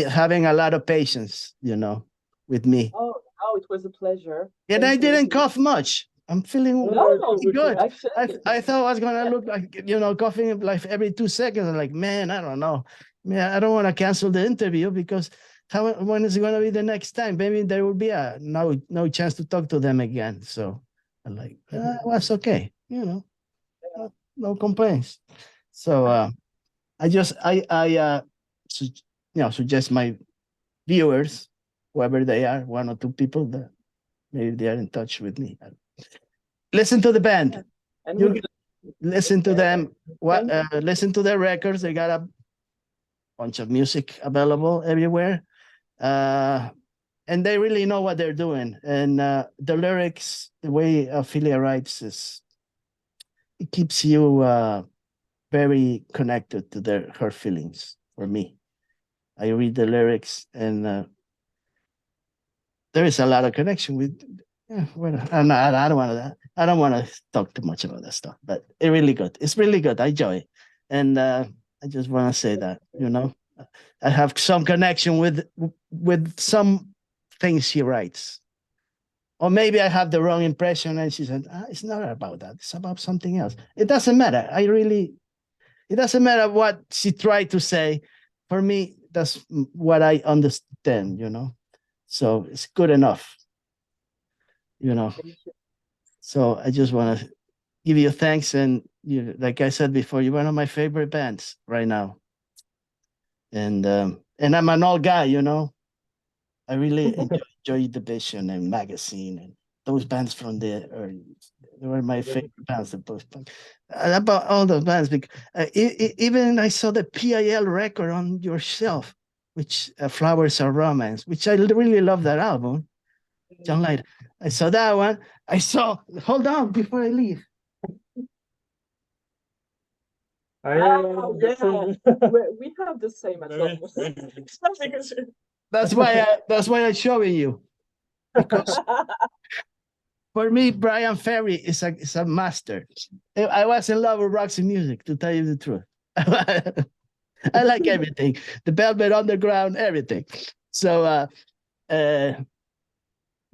having a lot of patience. You know, with me. Oh, it was a pleasure. And I didn't cough much. I'm feeling good. I thought I was gonna look like, you know, coughing like every 2 seconds. I'm like, man, I don't know. Man, I don't want to cancel the interview because when is it gonna be the next time? Maybe there will be a no chance to talk to them again. So I'm like, that's okay. You know, no complaints. So suggest my viewers, whoever they are, 1 or 2 people that maybe they are in touch with me. Listen to the band. You listen to them. Listen to their records. They got a bunch of music available everywhere, and they really know what they're doing. And the lyrics, the way Ophelia writes, it keeps you very connected to her feelings. For me, I read the lyrics, and there is a lot of connection with. Yeah, well, I don't want to talk too much about that stuff, but it's really good. It's really good. I enjoy it, and I just want to say that, you know, I have some connection with some things she writes, or maybe I have the wrong impression, and she said, "It's not about that. It's about something else." It doesn't matter. It doesn't matter what she tried to say. For me, that's what I understand. You know, so it's good enough. You know, so I just want to give you thanks, and like I said before, you're one of my favorite bands right now, and I'm an old guy, you know. I really enjoy the Vision and Magazine and those bands from the early. They were my favorite bands, the Postpunk. About all those bands, because even I saw the PIL record on your shelf, which Flowers of Romance, which I really love that album. John Light. I saw that one. Hold on before I leave. We have the same at home. That's why I'm showing you. Because for me, Brian Ferry is a master. I was in love with Roxy Music, to tell you the truth. I like everything. The Velvet Underground, everything. So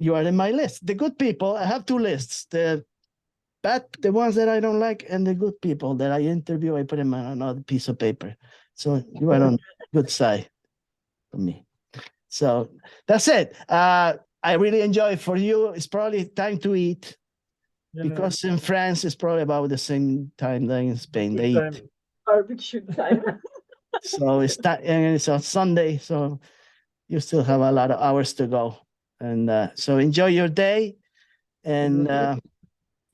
you are in my list. The good people, I have 2 lists. The ones that I don't like, and the good people that I interview, I put them on another piece of paper. So you are on good side for me. So that's it. I really enjoy it. For you, it's probably time to eat, because in France it's probably about the same time that in Spain they eat. Barbecue time. So it's a Sunday, so you still have a lot of hours to go. And so enjoy your day, and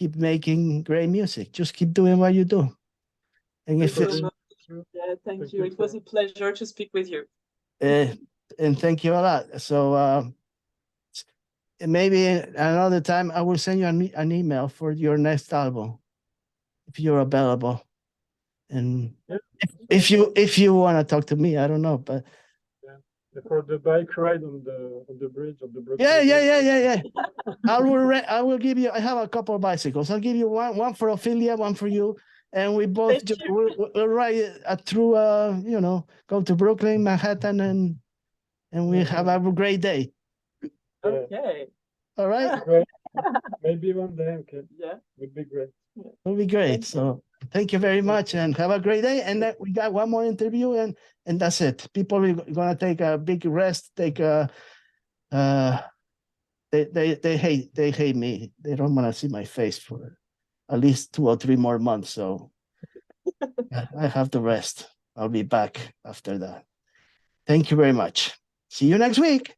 keep making great music. Just keep doing what you do. And if it's thank you. It was a pleasure to speak with you. And thank you a lot. So maybe another time I will send you an email for your next album, if you're available. And if you want to talk to me, I don't know, but for the bike ride on the bridge of the Brooklyn. Yeah. I will give you. I have a couple of bicycles. I'll give you one for Ophelia, one for you, and we both we'll ride through. Go to Brooklyn, Manhattan, and we have a great day. Okay. All right. Maybe one day. Okay. Yeah. Would be great. It'll be great. So thank you very much, and have a great day. And then we got one more interview, and that's it. People are gonna take a big rest. Take a. They hate me. They don't want to see my face for at least 2 or 3 more months. So I have to rest. I'll be back after that. Thank you very much. See you next week.